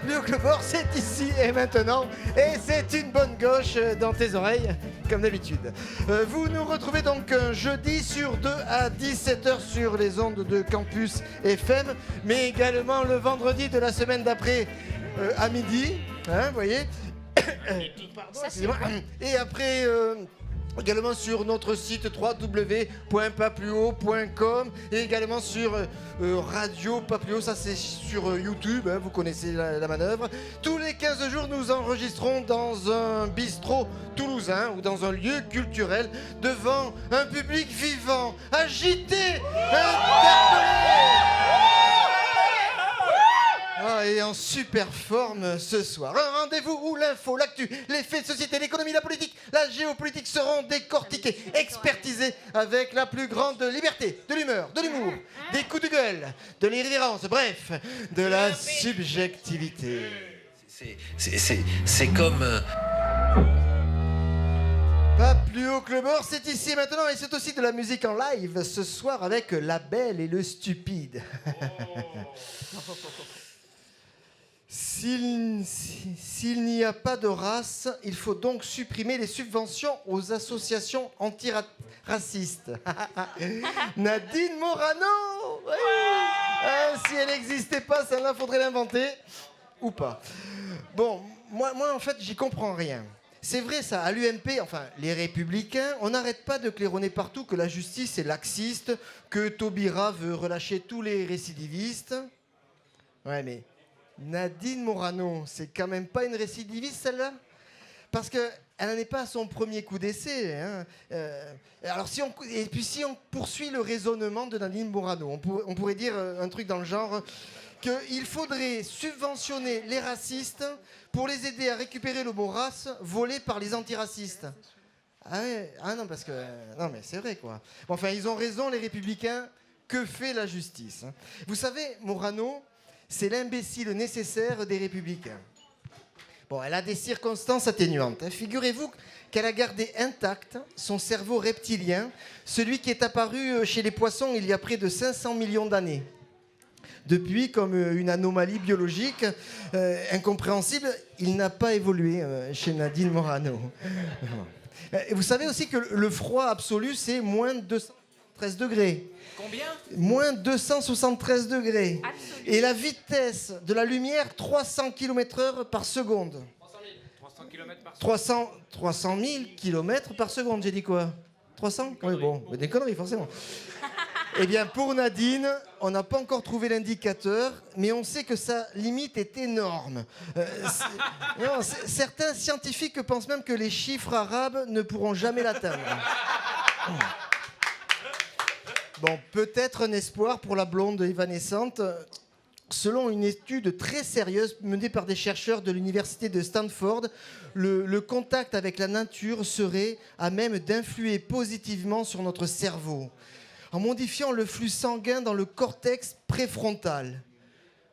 plus haut que le bord, c'est ici et maintenant. Et c'est une bonne gauche dans tes oreilles, comme d'habitude. Vous nous retrouvez donc un jeudi sur 2 à 17h sur les ondes de Campus FM, mais également le vendredi de la semaine d'après à midi. Hein, vous voyez. Pardon, excusez-moi. Et après... également sur notre site www.papluhaut.com et également sur Radio Papluhaut, ça c'est sur YouTube, hein, vous connaissez la manœuvre. Tous les 15 jours, nous enregistrons dans un bistrot toulousain ou dans un lieu culturel devant un public vivant, agité, interpellé. Ah, et en super forme ce soir. Un rendez-vous où l'info, l'actu, les faits de société, l'économie, la politique, la géopolitique seront décortiqués, expertisés avec la plus grande liberté, de l'humeur, de l'humour, des coups de gueule, de l'irrévérence, bref, de la subjectivité. C'est comme... Pas plus haut que le bord, c'est ici et maintenant, et c'est aussi de la musique en live ce soir avec La Belle et le Stupide. S'il n'y a pas de race, il faut donc supprimer les subventions aux associations antiracistes. Nadine Morano, oui. Si elle n'existait pas, celle-là, faudrait l'inventer. Ou pas. Bon, moi en fait, j'y comprends rien. C'est vrai ça, à l'UMP, enfin, les Républicains, on n'arrête pas de claironner partout que la justice est laxiste, que Taubira veut relâcher tous les récidivistes. Ouais, mais... Nadine Morano, c'est quand même pas une récidiviste celle-là? Parce qu'elle n'en est pas à son premier coup d'essai. Hein. Alors si on poursuit le raisonnement de Nadine Morano, on pourrait dire un truc dans le genre qu'il faudrait subventionner les racistes pour les aider à récupérer le mot race volé par les antiracistes. Ah, ouais, ah non, parce que... non mais c'est vrai quoi. Bon, enfin, ils ont raison les Républicains, que fait la justice, hein? Vous savez, Morano... c'est l'imbécile nécessaire des Républicains. Bon, elle a des circonstances atténuantes. Figurez-vous qu'elle a gardé intact son cerveau reptilien, celui qui est apparu chez les poissons il y a près de 500 millions d'années. Depuis, comme une anomalie biologique incompréhensible, il n'a pas évolué chez Nadine Morano. Et vous savez aussi que le froid absolu, c'est moins de 213 degrés. Combien ? Moins 273 degrés. Absolument. Et la vitesse de la lumière, 300 km/h par seconde. 300 km par seconde. 300 000 km par seconde, j'ai dit quoi? 300 ? Oui, bon, des conneries, forcément. Eh bien, pour Nadine, on n'a pas encore trouvé l'indicateur, mais on sait que sa limite est énorme. Certains scientifiques pensent même que les chiffres arabes ne pourront jamais l'atteindre. Bon, peut-être un espoir pour la blonde évanescente. Selon une étude très sérieuse menée par des chercheurs de l'université de Stanford, le contact avec la nature serait à même d'influer positivement sur notre cerveau, en modifiant le flux sanguin dans le cortex préfrontal.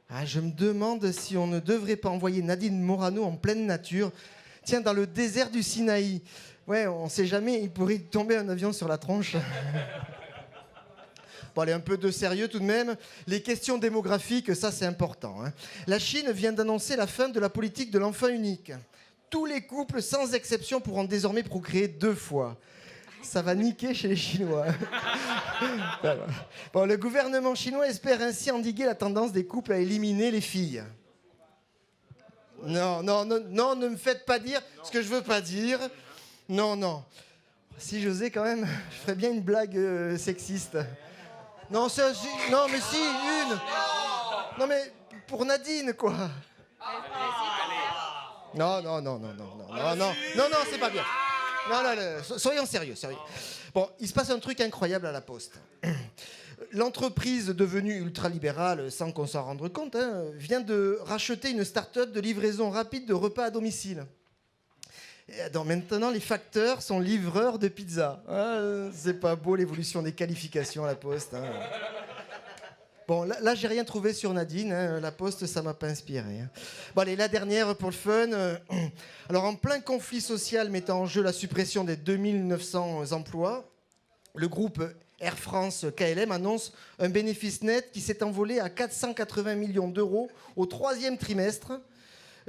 Ah, je me demande si on ne devrait pas envoyer Nadine Morano en pleine nature, tiens, dans le désert du Sinaï. Ouais, on ne sait jamais, il pourrait tomber un avion sur la tronche. Bon, allez, un peu de sérieux tout de même. Les questions démographiques, ça c'est important, hein. La Chine vient d'annoncer la fin de la politique de l'enfant unique. Tous les couples, sans exception, pourront désormais procréer 2 fois. Ça va niquer chez les Chinois. Bon, le gouvernement chinois espère ainsi endiguer la tendance des couples à éliminer les filles. Non, ne me faites pas dire ce que je veux pas dire. Non. Si j'osais quand même, je ferais bien une blague sexiste. Non, mais si, une. Non, mais pour Nadine, quoi. Non, c'est pas bien. Non, soyons sérieux. Bon, il se passe un truc incroyable à la Poste. L'entreprise devenue ultralibérale, sans qu'on s'en rende compte, hein, vient de racheter une start-up de livraison rapide de repas à domicile. Donc maintenant, les facteurs sont livreurs de pizza. Ah, c'est pas beau l'évolution des qualifications à la Poste. Hein. Bon, là j'ai rien trouvé sur Nadine. Hein. La Poste, ça m'a pas inspiré. Hein. Bon, allez, la dernière pour le fun. Alors, en plein conflit social mettant en jeu la suppression des 2900 emplois, le groupe Air France KLM annonce un bénéfice net qui s'est envolé à 480 millions d'euros au 3e trimestre.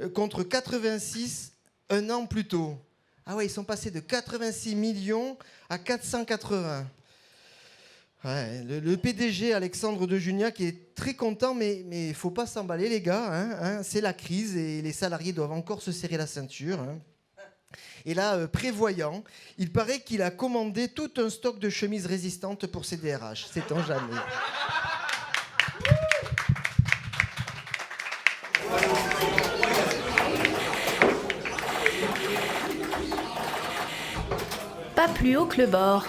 contre 86 un an plus tôt. Ah ouais, ils sont passés de 86 millions à 480. Ouais, le PDG Alexandre de Juniac est très content, mais il ne faut pas s'emballer les gars. Hein, c'est la crise et les salariés doivent encore se serrer la ceinture. Hein. Et là, prévoyant, il paraît qu'il a commandé tout un stock de chemises résistantes pour ses DRH. Sait-on jamais. Pas plus haut que le bord.